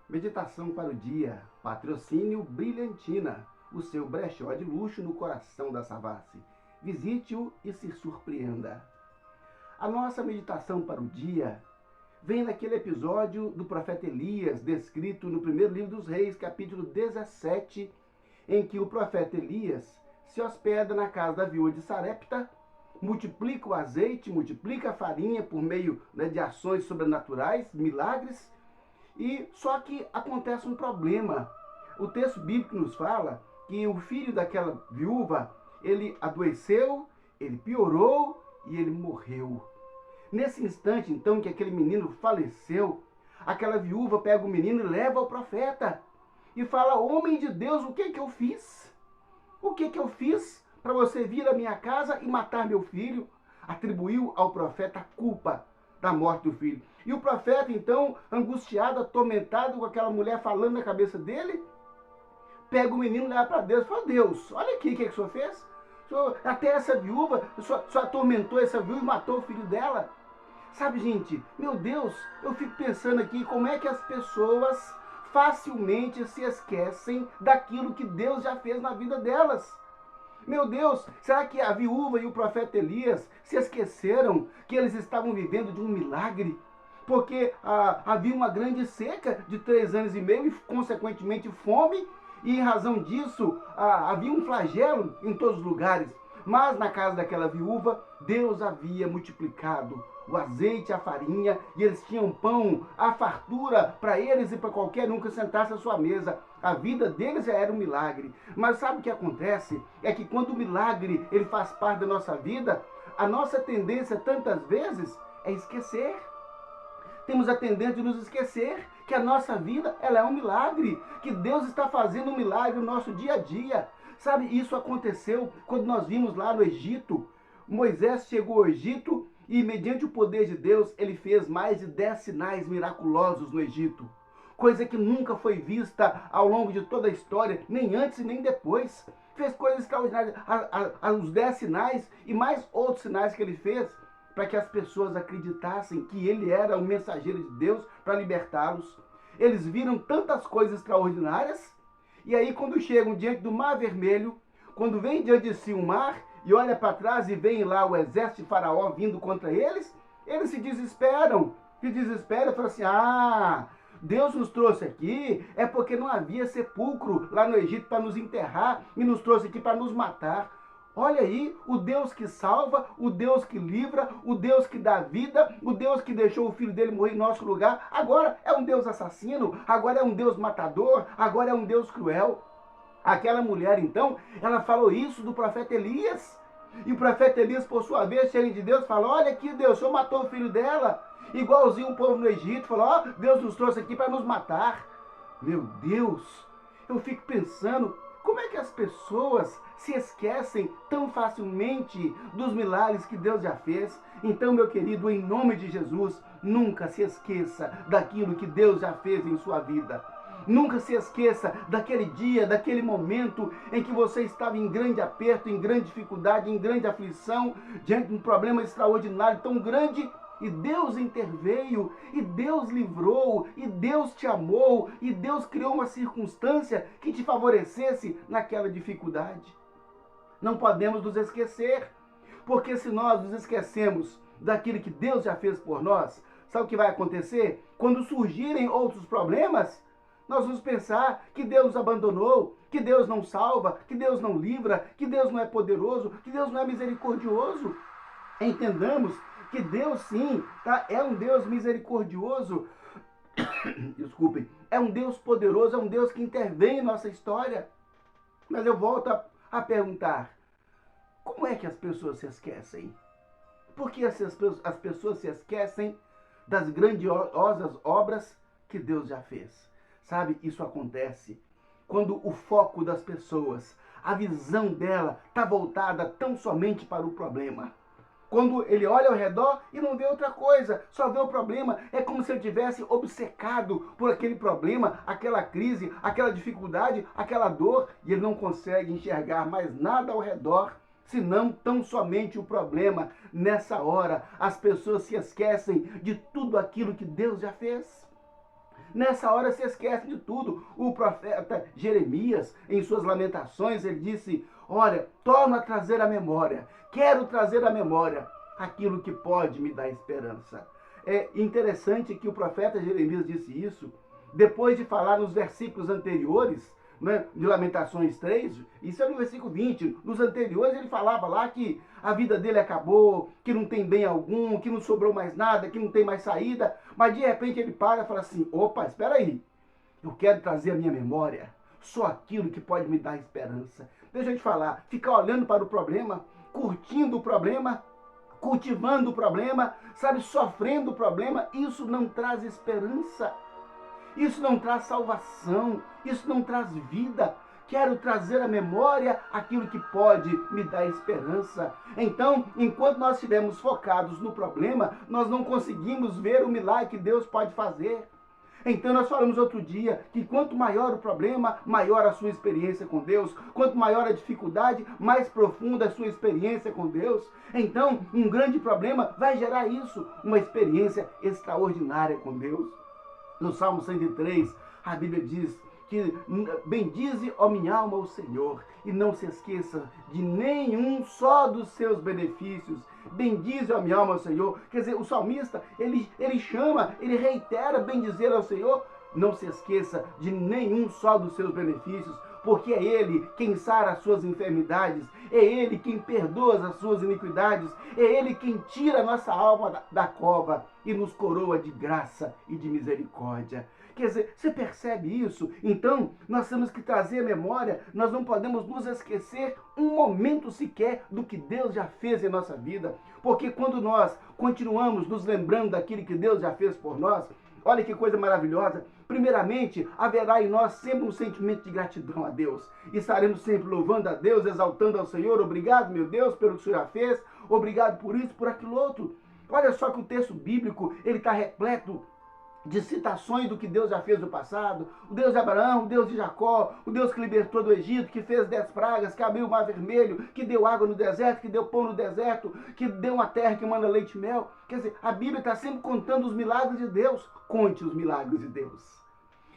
Meditação para o dia. Patrocínio Brilhantina, o seu brechó de luxo no coração da Savassi. Visite-o e se surpreenda. A nossa meditação para o dia vem naquele episódio do profeta Elias, descrito no primeiro livro dos Reis, capítulo 17, em que o profeta Elias se hospeda na casa da viúva de Sarepta, multiplica o azeite, multiplica a farinha por meio de ações sobrenaturais, milagres. E só que acontece um problema. O texto bíblico nos fala que o filho daquela viúva, ele adoeceu, ele piorou e ele morreu. Nesse instante, então, que aquele menino faleceu, aquela viúva pega o menino e leva ao profeta e fala: homem de Deus, o que eu fiz? O que eu fiz para você vir à minha casa e matar meu filho? Atribuiu ao profeta a culpa da morte do filho. E o profeta, então, angustiado, atormentado, com aquela mulher falando na cabeça dele, pega o menino e leva para Deus. Fala: Deus, olha aqui o que o senhor fez. O senhor, até essa viúva, o senhor atormentou essa viúva e matou o filho dela. Sabe, gente, meu Deus, eu fico pensando aqui como é que as pessoas facilmente se esquecem daquilo que Deus já fez na vida delas. Meu Deus, será que a viúva e o profeta Elias se esqueceram que eles estavam vivendo de um milagre? Porque havia uma grande seca de 3 anos e meio e, consequentemente, fome. E, em razão disso, havia um flagelo em todos os lugares. Mas, na casa daquela viúva, Deus havia multiplicado o azeite, a farinha, e eles tinham pão, a fartura para eles e para qualquer um que sentasse à sua mesa. A vida deles já era um milagre. Mas sabe o que acontece? É que quando o milagre ele faz parte da nossa vida, a nossa tendência tantas vezes é esquecer. Temos a tendência de nos esquecer que a nossa vida ela é um milagre, que Deus está fazendo um milagre no nosso dia a dia. Sabe, isso aconteceu quando nós vimos lá no Egito. Moisés chegou ao Egito e, mediante o poder de Deus, ele fez mais de 10 sinais miraculosos no Egito. Coisa que nunca foi vista ao longo de toda a história, nem antes e nem depois. Fez coisas extraordinárias, os 10 sinais e mais outros sinais que ele fez, para que as pessoas acreditassem que ele era o mensageiro de Deus para libertá-los. Eles viram tantas coisas extraordinárias, e aí quando chegam diante do Mar Vermelho, quando vem diante de si um mar, e olha para trás e vem lá o exército de Faraó vindo contra eles se desesperam. Falam assim: Deus nos trouxe aqui é porque não havia sepulcro lá no Egito para nos enterrar e nos trouxe aqui para nos matar. Olha aí, o Deus que salva, o Deus que livra, o Deus que dá vida, o Deus que deixou o filho dele morrer em nosso lugar, agora é um Deus assassino, agora é um Deus matador, agora é um Deus cruel. Aquela mulher, então, ela falou isso do profeta Elias. E o profeta Elias, por sua vez, cheio de Deus, falou: olha aqui, Deus, o senhor matou o filho dela. Igualzinho o povo no Egito, falou: Deus nos trouxe aqui para nos matar. Meu Deus, eu fico pensando, como é que as pessoas se esquecem tão facilmente dos milagres que Deus já fez? Então, meu querido, em nome de Jesus, nunca se esqueça daquilo que Deus já fez em sua vida. Nunca se esqueça daquele dia, daquele momento em que você estava em grande aperto, em grande dificuldade, em grande aflição, diante de um problema extraordinário, tão grande, e Deus interveio, e Deus livrou, e Deus te amou, e Deus criou uma circunstância que te favorecesse naquela dificuldade. Não podemos nos esquecer, porque se nós nos esquecemos daquilo que Deus já fez por nós, sabe o que vai acontecer? Quando surgirem outros problemas, nós vamos pensar que Deus nos abandonou, que Deus não salva, que Deus não livra, que Deus não é poderoso, que Deus não é misericordioso. Entendamos que Deus sim, é um Deus misericordioso, desculpem, é um Deus poderoso, é um Deus que intervém em nossa história. Mas eu volto a perguntar, como é que as pessoas se esquecem? Por que as pessoas se esquecem das grandiosas obras que Deus já fez? Sabe, isso acontece quando o foco das pessoas, a visão dela está voltada tão somente para o problema. Quando ele olha ao redor e não vê outra coisa, só vê o problema. É como se ele tivesse obcecado por aquele problema, aquela crise, aquela dificuldade, aquela dor, e ele não consegue enxergar mais nada ao redor, senão tão somente o problema. Nessa hora, as pessoas se esquecem de tudo aquilo que Deus já fez. Nessa hora se esquece de tudo. O profeta Jeremias, em suas lamentações, ele disse: olha, torno a trazer à memória, quero trazer à memória aquilo que pode me dar esperança. É interessante que o profeta Jeremias disse isso depois de falar nos versículos anteriores, né, de Lamentações 3, isso é no versículo 20. Nos anteriores ele falava lá que a vida dele acabou, que não tem bem algum, que não sobrou mais nada, que não tem mais saída. Mas de repente ele para e fala assim: opa, espera aí, eu quero trazer à minha memória só aquilo que pode me dar esperança. Deixa eu te falar, ficar olhando para o problema, curtindo o problema, cultivando o problema, sabe, sofrendo o problema, isso não traz esperança. Isso não traz salvação, isso não traz vida. Quero trazer à memória aquilo que pode me dar esperança. Então, enquanto nós estivermos focados no problema, nós não conseguimos ver o milagre que Deus pode fazer. Então nós falamos outro dia que quanto maior o problema, maior a sua experiência com Deus. Quanto maior a dificuldade, mais profunda a sua experiência com Deus. Então, um grande problema vai gerar isso, uma experiência extraordinária com Deus. No Salmo 103, a Bíblia diz que bendize, ó minha alma, o Senhor, e não se esqueça de nenhum só dos seus benefícios. Bendize, ó minha alma, o Senhor. Quer dizer, o salmista, ele chama, ele reitera bendizer ao Senhor. Não se esqueça de nenhum só dos seus benefícios, porque é Ele quem sara as suas enfermidades, é Ele quem perdoa as suas iniquidades, é Ele quem tira a nossa alma da cova e nos coroa de graça e de misericórdia. Quer dizer, você percebe isso? Então, nós temos que trazer a memória, nós não podemos nos esquecer um momento sequer do que Deus já fez em nossa vida, porque quando nós continuamos nos lembrando daquilo que Deus já fez por nós, olha que coisa maravilhosa. Primeiramente, haverá em nós sempre um sentimento de gratidão a Deus. Estaremos sempre louvando a Deus, exaltando ao Senhor. Obrigado, meu Deus, pelo que o Senhor já fez. Obrigado por isso, por aquilo outro. Olha só que o texto bíblico, ele está repleto de citações do que Deus já fez no passado. O Deus de Abraão, o Deus de Jacó, o Deus que libertou do Egito, que fez 10 pragas, que abriu o mar vermelho, que deu água no deserto, que deu pão no deserto, que deu uma terra que manda leite e mel. Quer dizer, a Bíblia está sempre contando os milagres de Deus. Conte os milagres de Deus.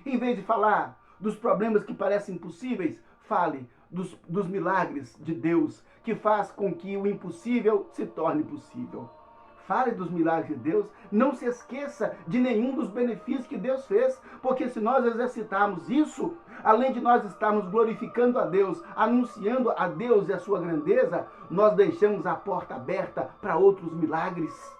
Em vez de falar dos problemas que parecem impossíveis, fale dos milagres de Deus, que faz com que o impossível se torne possível. Fale dos milagres de Deus, não se esqueça de nenhum dos benefícios que Deus fez, porque se nós exercitarmos isso, além de nós estarmos glorificando a Deus, anunciando a Deus e a sua grandeza, nós deixamos a porta aberta para outros milagres.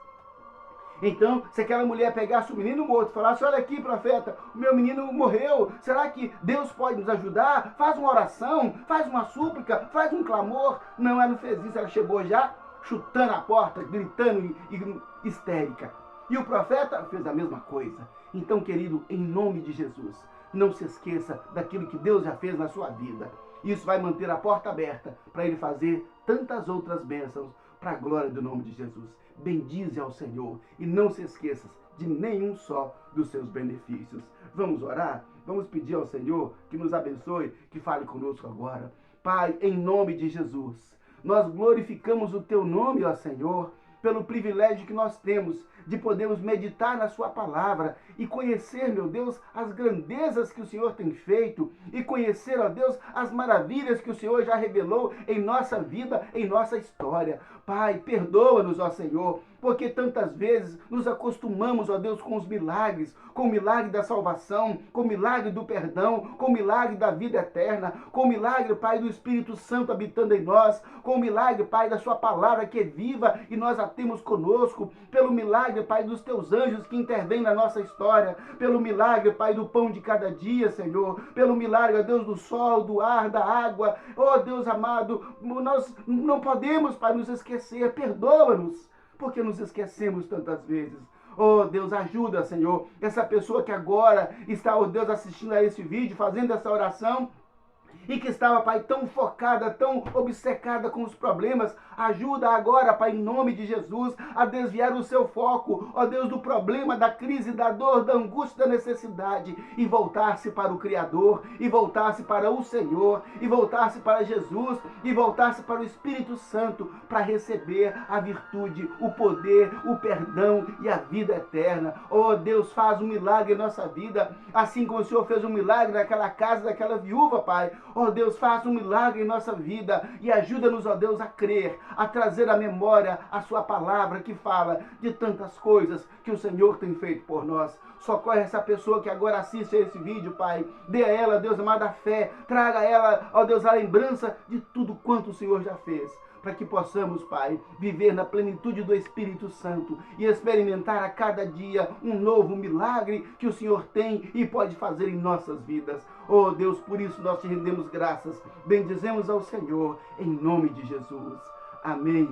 Então, se aquela mulher pegasse o menino morto e falasse: olha aqui, profeta, o meu menino morreu, será que Deus pode nos ajudar? Faz uma oração, faz uma súplica, faz um clamor. Não, ela não fez isso, ela chegou já chutando a porta, gritando e histérica. E o profeta fez a mesma coisa. Então, querido, em nome de Jesus, não se esqueça daquilo que Deus já fez na sua vida. Isso vai manter a porta aberta para Ele fazer tantas outras bênçãos para a glória do nome de Jesus. Bendize ao Senhor e não se esqueça de nenhum só dos seus benefícios. Vamos orar? Vamos pedir ao Senhor que nos abençoe, que fale conosco agora. Pai, em nome de Jesus, nós glorificamos o Teu nome, ó Senhor, pelo privilégio que nós temos de podermos meditar na Sua palavra e conhecer, meu Deus, as grandezas que o Senhor tem feito e conhecer, ó Deus, as maravilhas que o Senhor já revelou em nossa vida, em nossa história. Pai, perdoa-nos, ó Senhor, porque tantas vezes nos acostumamos, ó Deus, com os milagres, com o milagre da salvação, com o milagre do perdão, com o milagre da vida eterna, com o milagre, Pai, do Espírito Santo habitando em nós, com o milagre, Pai, da Sua palavra que é viva e nós a temos conosco, pelo milagre, Pai, dos Teus anjos que intervêm na nossa história, pelo milagre, Pai, do pão de cada dia, Senhor, pelo milagre, ó Deus, do sol, do ar, da água, ó Deus amado, nós não podemos, Pai, nos esquecer, perdoa-nos, porque nos esquecemos tantas vezes. Oh Deus, ajuda, Senhor, essa pessoa que agora está, oh Deus, assistindo a esse vídeo, fazendo essa oração, e que estava, Pai, tão focada, tão obcecada com os problemas. Ajuda agora, Pai, em nome de Jesus, a desviar o seu foco, ó Deus, do problema, da crise, da dor, da angústia, da necessidade, e voltar-se para o Criador, e voltar-se para o Senhor, e voltar-se para Jesus, e voltar-se para o Espírito Santo, para receber a virtude, o poder, o perdão e a vida eterna. Ó Deus, faz um milagre em nossa vida, assim como o Senhor fez um milagre naquela casa daquela viúva, Pai. Ó Deus, faz um milagre em nossa vida e ajuda-nos, ó Deus, a crer, a trazer à memória a sua palavra que fala de tantas coisas que o Senhor tem feito por nós. Socorre essa pessoa que agora assiste a esse vídeo, Pai. Dê a ela, Deus amado, a fé. Traga a ela, ó Deus, a lembrança de tudo quanto o Senhor já fez, para que possamos, Pai, viver na plenitude do Espírito Santo e experimentar a cada dia um novo milagre que o Senhor tem e pode fazer em nossas vidas. Oh Deus, por isso nós te rendemos graças. Bendizemos ao Senhor, em nome de Jesus. Amém.